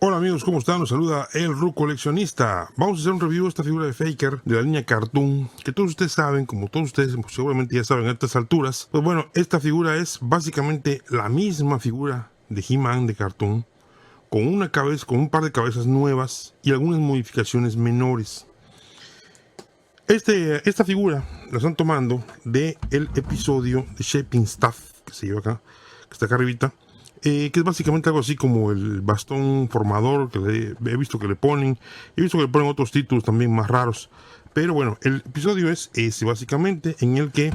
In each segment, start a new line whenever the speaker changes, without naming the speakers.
Hola amigos, ¿cómo están? Nos saluda el Ru Coleccionista. Vamos a hacer un review de esta figura de Faker de la línea Cartoon, que todos ustedes saben, como todos ustedes seguramente ya saben a estas alturas. Pues bueno, esta figura es básicamente la misma figura de He-Man de Cartoon, con una cabeza, con un par de cabezas nuevas y algunas modificaciones menores. Esta figura la están tomando del episodio de Shaping Stuff, que se lleva acá, que está acá arribita. Que es básicamente algo así como el bastón formador que he visto que le ponen. He visto que le ponen otros títulos también más raros. Pero bueno, el episodio es ese básicamente, en el que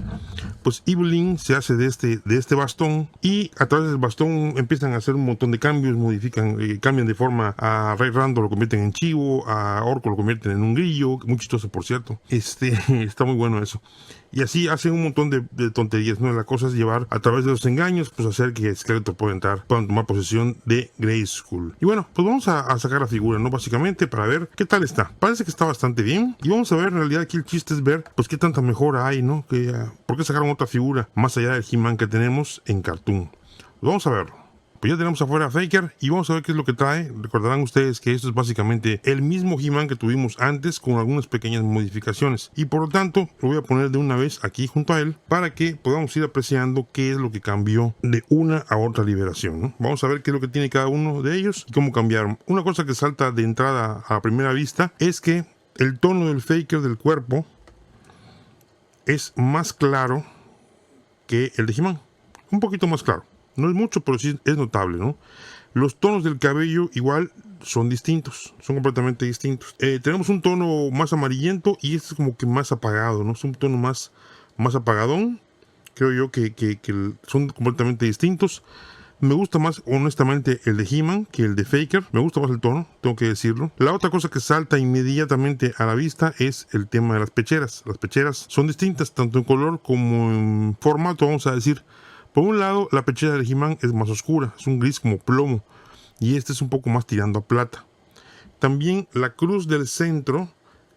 pues Evelyn se hace de este bastón, y a través del bastón empiezan a hacer un montón de cambios, modifican, cambian de forma. A Ray Rando lo convierten en chivo, a Orko lo convierten en un grillo, muy chistoso por cierto. Está muy bueno eso. Y así hacen un montón de tonterías, ¿no? La cosa es llevar a través de los engaños, pues hacer que Skeletor puedan tomar posesión de Grayskull. Y bueno, pues vamos a sacar la figura, ¿no? Básicamente para ver qué tal está. Parece que está bastante bien. Y vamos a ver, en realidad aquí el chiste es ver, pues qué tanta mejora hay, ¿no? ¿Por qué sacaron otra figura más allá del He-Man que tenemos en Cartoon? Pues vamos a verlo. Pues ya tenemos afuera a Faker y vamos a ver qué es lo que trae. Recordarán ustedes que esto es básicamente el mismo He-Man que tuvimos antes, con algunas pequeñas modificaciones. Y por lo tanto, lo voy a poner de una vez aquí junto a él para que podamos ir apreciando qué es lo que cambió de una a otra liberación, ¿no? Vamos a ver qué es lo que tiene cada uno de ellos y cómo cambiaron. Una cosa que salta de entrada a primera vista es que el tono del Faker del cuerpo es más claro que el de He-Man. Un poquito más claro. No es mucho, pero sí es notable, ¿no? Los tonos del cabello igual son distintos, son completamente distintos. Tenemos un tono más amarillento y este es como que más apagado, ¿no? Es un tono más apagadón. Creo yo que son completamente distintos. Me gusta más, honestamente, el de He-Man que el de Faker. Me gusta más el tono, tengo que decirlo. La otra cosa que salta inmediatamente a la vista es el tema de las pecheras. Las pecheras son distintas, tanto en color como en formato, vamos a decir. Por un lado, la pechera de He-Man es más oscura, es un gris como plomo, y este es un poco más tirando a plata. También la cruz del centro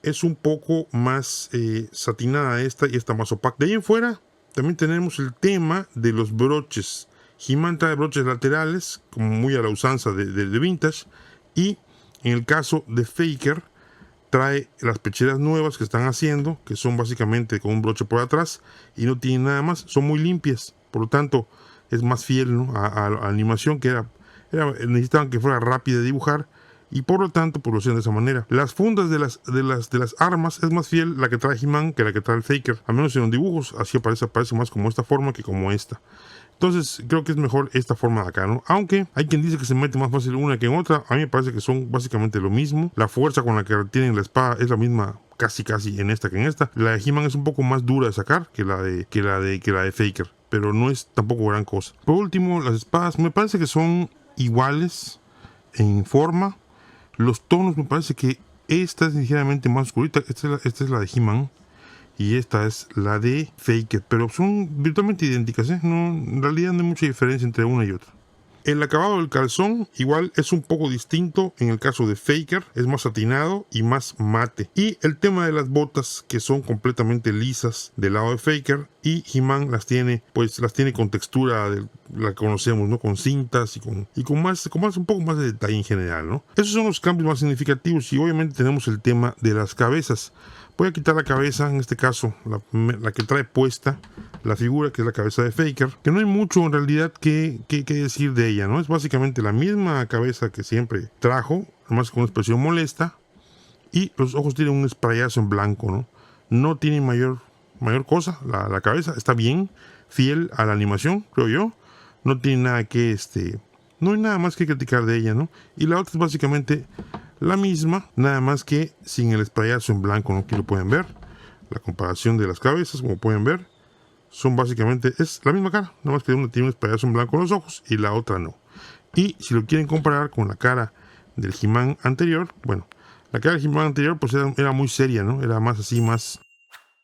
es un poco más satinada esta, y esta más opaca. De ahí en fuera, también tenemos el tema de los broches. He-Man trae broches laterales, como muy a la usanza de vintage, y en el caso de Faker, trae las pecheras nuevas que están haciendo, que son básicamente con un broche por atrás, y no tienen nada más, son muy limpias. Por lo tanto, es más fiel, ¿no? a la animación, que necesitaban que fuera rápida de dibujar, y por lo tanto, pues lo hacían de esa manera. Las fundas de las armas es más fiel la que trae He-Man que la que trae el Faker, al menos en los dibujos. Así aparece más como esta forma que como esta. Entonces, creo que es mejor esta forma de acá, ¿no? Aunque hay quien dice que se mete más fácil una que en otra. A mí me parece que son básicamente lo mismo. La fuerza con la que tienen la espada es la misma casi en esta que en esta. La de He-Man es un poco más dura de sacar que la de Faker, pero no es tampoco gran cosa. Por último, las espadas me parece que son iguales en forma. Los tonos me parece que esta es ligeramente más oscurita. Esta es la de He-Man y esta es la de Faker, pero son virtualmente idénticas, ¿eh? No, en realidad no hay mucha diferencia entre una y otra. El acabado del calzón igual es un poco distinto en el caso de Faker, es más satinado y más mate. Y el tema de las botas, que son completamente lisas del lado de Faker, y He-Man las tiene con textura de la que conocemos, ¿no? Con cintas y con más un poco más de detalle en general, ¿no? Esos son los cambios más significativos, y obviamente tenemos el tema de las cabezas. Voy a quitar la cabeza, en este caso la que trae puesta la figura, que es la cabeza de Faker, que no hay mucho en realidad que decir de ella, ¿no? Es básicamente la misma cabeza que siempre trajo, además con una expresión molesta, y los ojos tienen un sprayazo en blanco, ¿no? No tiene mayor cosa, la cabeza está bien, fiel a la animación, creo yo. No tiene nada no hay nada más que criticar de ella, ¿no? Y la otra es básicamente la misma, nada más que sin el sprayazo en blanco, ¿no? Aquí lo pueden ver. La comparación de las cabezas, como pueden ver, son básicamente, es la misma cara, nada más que una tiene un sprayazo en blanco en los ojos y la otra no. Y si lo quieren comparar con la cara del He-Man anterior, bueno, la cara del He-Man anterior pues era muy seria, ¿no? Era más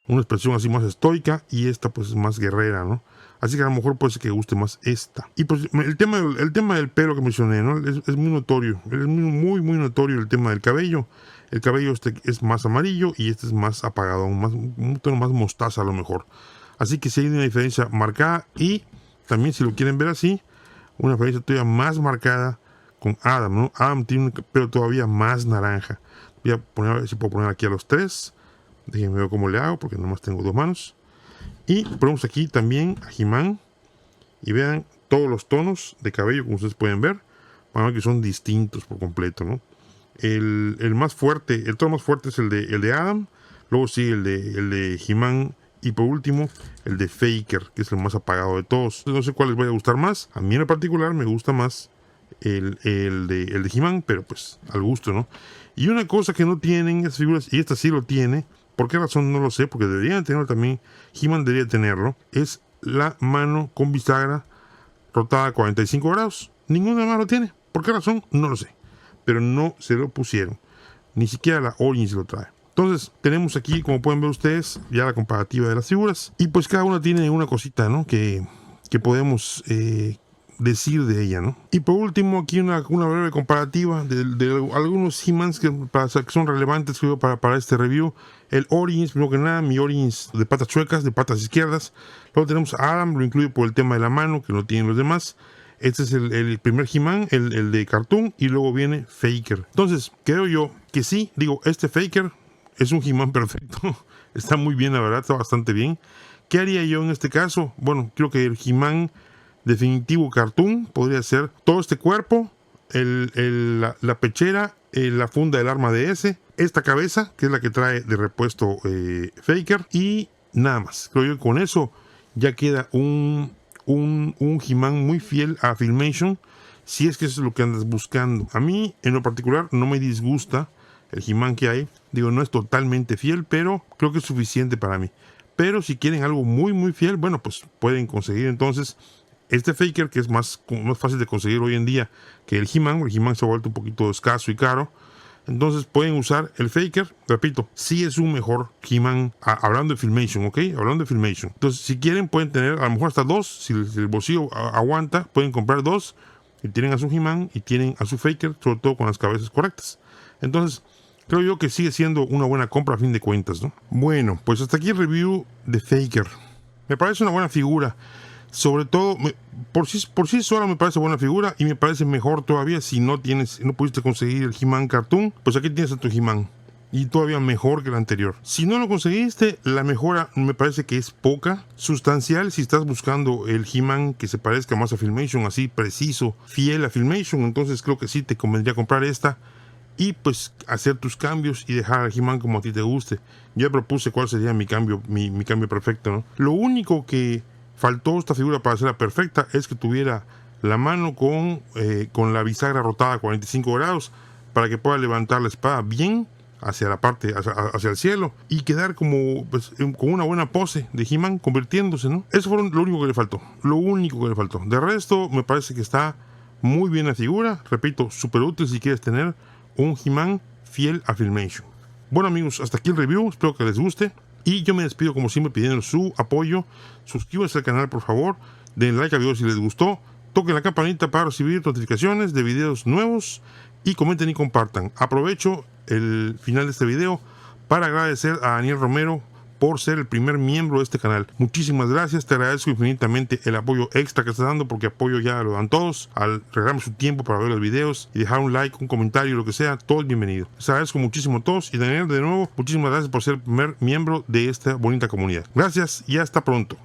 una expresión así más estoica, y esta pues es más guerrera, ¿no? Así que a lo mejor puede ser que guste más esta. Y pues el tema del pelo que mencioné, ¿no? Es muy notorio. Es muy notorio el tema del cabello. El cabello es más amarillo y este es más apagado, un tono más mostaza a lo mejor. Así que sí hay una diferencia marcada, y también, si lo quieren ver así, una diferencia todavía más marcada con Adam, ¿no? Adam tiene un pelo todavía más naranja. Voy a poner, a ver si puedo poner aquí a los tres. Déjenme ver cómo le hago, porque nomás tengo dos manos. Y ponemos aquí también a He-Man. Y vean todos los tonos de cabello, como ustedes pueden ver. Van a ver que son distintos por completo, ¿no? El más fuerte, el tono más fuerte es el de Adam. Luego sigue el de He-Man. Y por último, el de Faker, que es el más apagado de todos. No sé cuál les vaya a gustar más. A mí en particular me gusta más el de He-Man, pero pues al gusto, ¿no? Y una cosa que no tienen esas figuras, y esta sí lo tiene, ¿por qué razón? No lo sé, porque deberían tenerlo también. He-Man debería tenerlo. Es la mano con bisagra rotada a 45 grados. Ninguna más lo tiene. ¿Por qué razón? No lo sé. Pero no se lo pusieron. Ni siquiera la Origins lo trae. Entonces, tenemos aquí, como pueden ver ustedes, ya la comparativa de las figuras. Y pues cada una tiene una cosita, ¿no? Que podemos decir de ella, ¿no? Y por último, aquí una breve comparativa de algunos He-Mans que son relevantes, creo, para este review. El Origins, primero que nada, mi Origins de patas chuecas, de patas izquierdas. Luego tenemos a Adam, lo incluyo por el tema de la mano, que no tienen los demás. Este es el primer He-Man, el de cartoon, y luego viene Faker. Entonces, creo yo que sí, digo, este Faker es un He-Man perfecto. Está muy bien, la verdad, está bastante bien. ¿Qué haría yo en este caso? Bueno, creo que el He-Man definitivo cartoon podría ser todo este cuerpo, la pechera, la funda del arma de ese, esta cabeza, que es la que trae de repuesto Faker, y nada más. Creo yo que con eso ya queda un He-Man muy fiel a Filmation, si es que eso es lo que andas buscando. A mí, en lo particular, no me disgusta el He-Man que hay. Digo, no es totalmente fiel, pero creo que es suficiente para mí. Pero si quieren algo muy muy fiel, bueno, pues pueden conseguir entonces este Faker, que es más fácil de conseguir hoy en día que el He-Man. El He-Man se ha vuelto un poquito escaso y caro. Entonces pueden usar el Faker. Repito, sí es un mejor He-Man, hablando de Filmation, ¿ok? Hablando de Filmation. Entonces, si quieren, pueden tener a lo mejor hasta dos. Si el bolsillo aguanta, pueden comprar dos. Y tienen a su He-Man y tienen a su Faker, sobre todo con las cabezas correctas. Entonces, creo yo que sigue siendo una buena compra a fin de cuentas, ¿no? Bueno, pues hasta aquí el review de Faker. Me parece una buena figura. Sobre todo, por sí sola me parece buena figura, y me parece mejor todavía si no pudiste conseguir el He-Man Cartoon, pues aquí tienes a tu He-Man. Y todavía mejor que el anterior. Si no lo conseguiste, la mejora me parece que es poca, sustancial. Si estás buscando el He-Man que se parezca más a Filmation, así preciso, fiel a Filmation, entonces creo que sí te convendría comprar esta. Y pues hacer tus cambios y dejar al He-Man como a ti te guste. Yo propuse cuál sería mi cambio perfecto, ¿no? Lo único que faltó esta figura para hacerla perfecta es que tuviera la mano con la bisagra rotada a 45 grados para que pueda levantar la espada bien hacia la parte, hacia el cielo, y quedar como pues, con una buena pose de He-Man convirtiéndose, ¿no? Eso fue lo único que le faltó. Lo único que le faltó. De resto, me parece que está muy bien la figura. Repito, súper útil si quieres tener un He-Man fiel a Filmation. Bueno, amigos, hasta aquí el review. Espero que les guste. Y yo me despido como siempre pidiendo su apoyo. Suscríbanse al canal, por favor. Den like al video si les gustó. Toquen la campanita para recibir notificaciones de videos nuevos. Y comenten y compartan. Aprovecho el final de este video para agradecer a Daniel Romero por ser el primer miembro de este canal. Muchísimas gracias, te agradezco infinitamente el apoyo extra que estás dando, porque apoyo ya lo dan todos. Al regalarme su tiempo para ver los videos y dejar un like, un comentario, lo que sea, todo es bienvenido. Les agradezco muchísimo a todos, y Daniel, de nuevo, muchísimas gracias por ser el primer miembro de esta bonita comunidad. Gracias y hasta pronto.